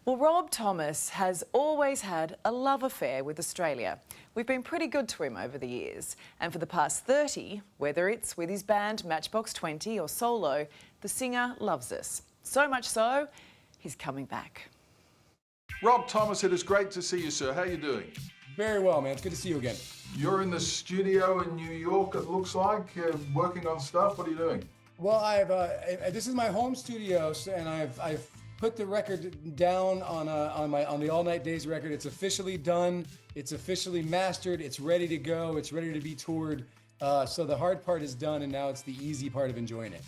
Well, Rob Thomas has always had a love affair with Australia. We've been pretty good to him over the years, and for the past 30, whether it's with his band Matchbox 20 or solo, the singer loves us. So much so, he's coming back. Rob Thomas, it is great to see you, sir. How are you doing? Very well, man. It's good to see you again. You're in the studio in New York, it looks like, working on stuff. What are you doing? Well, this is my home studio, and I've put the record down on the All Night Days record. It's officially done. It's officially mastered. It's ready to go. It's ready to be toured. So the hard part is done, and now it's the easy part of enjoying it.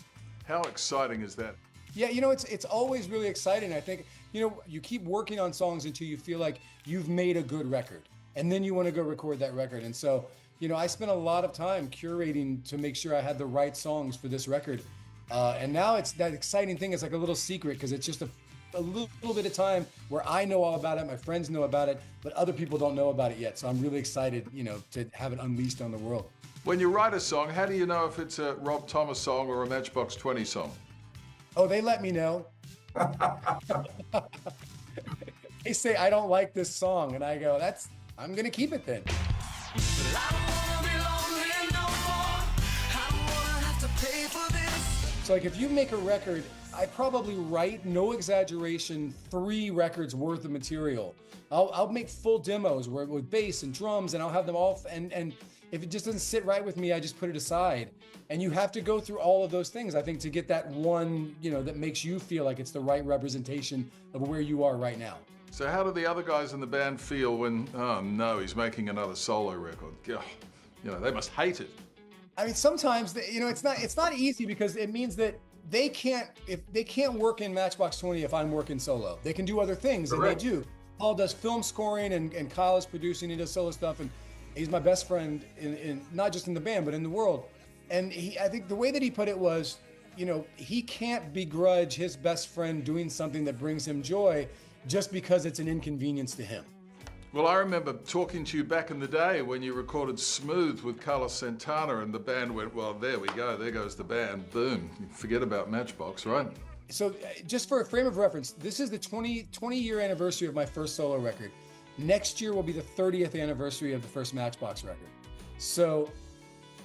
How exciting is that? Yeah, you know, it's always really exciting. I think, you know, you keep working on songs until you feel like you've made a good record, and then you want to go record that record. And so, you know, I spent a lot of time curating to make sure I had the right songs for this record. And now it's that exciting thing. It's like a little secret because it's just a little bit of time where I know all about it, my friends know about it, but other people don't know about it yet. So I'm really excited, you know, to have it unleashed on the world. When you write a song, how do you know if it's a Rob Thomas song or a Matchbox 20 song? Oh, they let me know. They say, I don't like this song. And I go, I'm going to keep it then. So like if you make a record, I probably write, no exaggeration, 3 records worth of material. I'll make full demos with bass and drums, and I'll have them all, and if it just doesn't sit right with me, I just put it aside. And you have to go through all of those things, I think, to get that one, you know, that makes you feel like it's the right representation of where you are right now. So how do the other guys in the band feel when, oh no, he's making another solo record? God, you know, they must hate it. I mean, sometimes, you know, it's not easy because it means that they can't work in Matchbox 20 if I'm working solo. They can do other things, Correct. And they do. Paul does film scoring, and Kyle is producing. He does solo stuff, and he's my best friend in not just in the band but in the world. And I think the way that he put it was, you know, he can't begrudge his best friend doing something that brings him joy just because it's an inconvenience to him. Well, I remember talking to you back in the day when you recorded Smooth with Carlos Santana, and the band went, well, there we go, there goes the band, boom. Forget about Matchbox, right? So just for a frame of reference, this is the 20-year anniversary of my first solo record. Next year will be the 30th anniversary of the first Matchbox record. So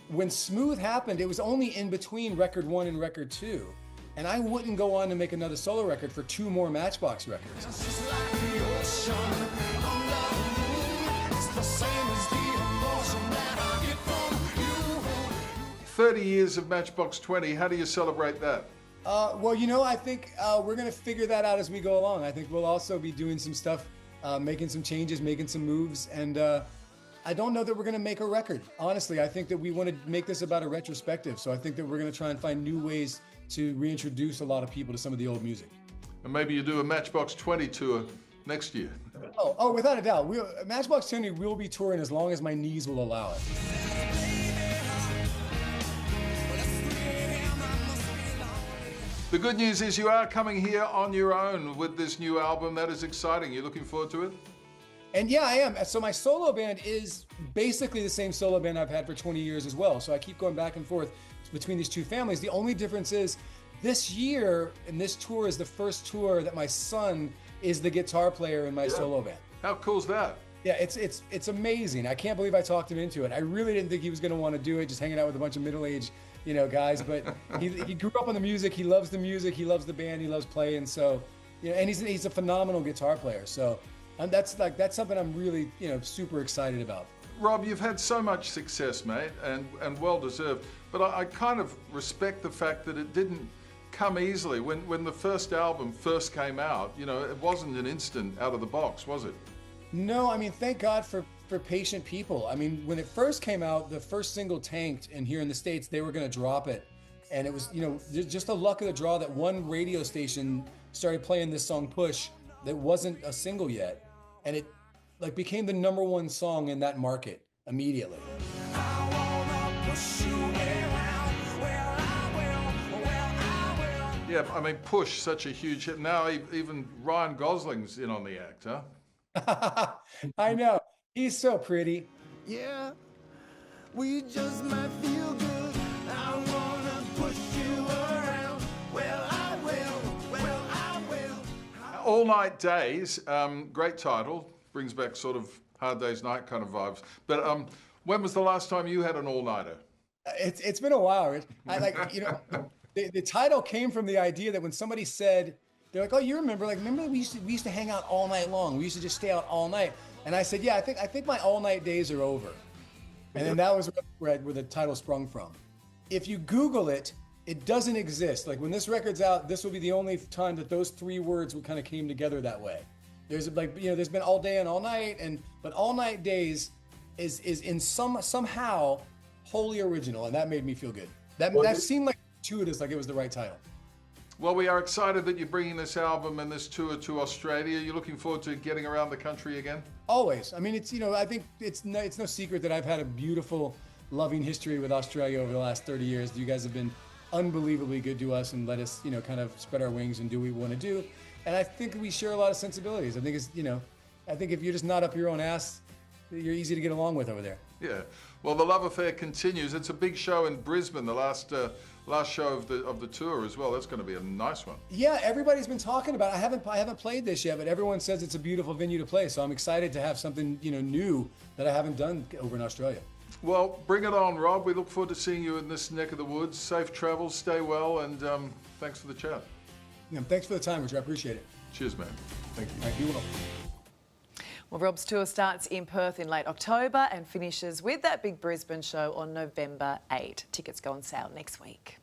when Smooth happened, it was only in between record 1 and record 2. And I wouldn't go on to make another solo record for 2 more Matchbox records. 30 years of Matchbox 20, how do you celebrate that? Well, you know, I think we're going to figure that out as we go along. I think we'll also be doing some stuff, making some changes, making some moves. And I don't know that we're going to make a record. Honestly, I think that we want to make this about a retrospective. So I think that we're going to try and find new ways to reintroduce a lot of people to some of the old music. And maybe you do a Matchbox 20 tour next year. Oh, without a doubt. Matchbox 20 will be touring as long as my knees will allow it. The good news is you are coming here on your own with this new album. That is exciting. You looking forward to it? And yeah, I am. So my solo band is basically the same solo band I've had for 20 years as well. So I keep going back and forth between these two families. The only difference is this year, and this tour is the first tour that my son is the guitar player in my solo band. How cool is that? Yeah, it's amazing. I can't believe I talked him into it. I really didn't think he was going to want to do it, just hanging out with a bunch of middle-aged, you know, guys. But he grew up on the music. He loves the music. He loves the band. He loves playing. So, you know, and he's a phenomenal guitar player. So, and that's something I'm really, you know, super excited about. Rob, you've had so much success, mate, and well deserved. But I kind of respect the fact that it didn't come easily. When the first album first came out, you know, it wasn't an instant out of the box, was it? No, I mean, thank God for patient people. I mean, when it first came out, the first single tanked, and here in the States, they were going to drop it. And it was, you know, just the luck of the draw that one radio station started playing this song, Push, that wasn't a single yet. And it like became the #1 song in that market immediately. Yeah, I mean, Push, such a huge hit. Now even Ryan Gosling's in on the act, huh? I know. He's so pretty. Yeah, we just might feel good. I wanna push you around. Well, I will. All Night Days, great title, brings back sort of Hard Day's Night kind of vibes. But when was the last time you had an all-nighter? It's been a while, Rich. The title came from the idea that when somebody said, they're like, oh, you remember we used to hang out all night long. We used to just stay out all night. And I said, yeah, I think my all night days are over. And then that was where the title sprung from. If you Google it, it doesn't exist. Like when this record's out, this will be the only time that those three words would kind of came together that way. There's there's been all day and all night, but All Night Days is in somehow wholly original, and that made me feel good. That seemed like intuitive, like it was the right title. Well, we are excited that you're bringing this album and this tour to Australia. You're looking forward to getting around the country again? Always. I mean, I think it's no secret that I've had a beautiful, loving history with Australia over the last 30 years. You guys have been unbelievably good to us and let us, kind of spread our wings and do what we want to do. And I think we share a lot of sensibilities. I think I think if you're just not up your own ass, you're easy to get along with over there. Yeah. Well, the love affair continues. It's a big show in Brisbane, the last show of the tour as well. That's going to be a nice one. Yeah, everybody's been talking about it. I haven't played this yet, but everyone says it's a beautiful venue to play. So I'm excited to have something new that I haven't done over in Australia. Well, bring it on, Rob. We look forward to seeing you in this neck of the woods. Safe travels, stay well, and thanks for the chat. Yeah, thanks for the time, Richard. I appreciate it. Cheers, man. Thank you. All right, be well. Well, Rob's tour starts in Perth in late October and finishes with that big Brisbane show on November 8. Tickets go on sale next week.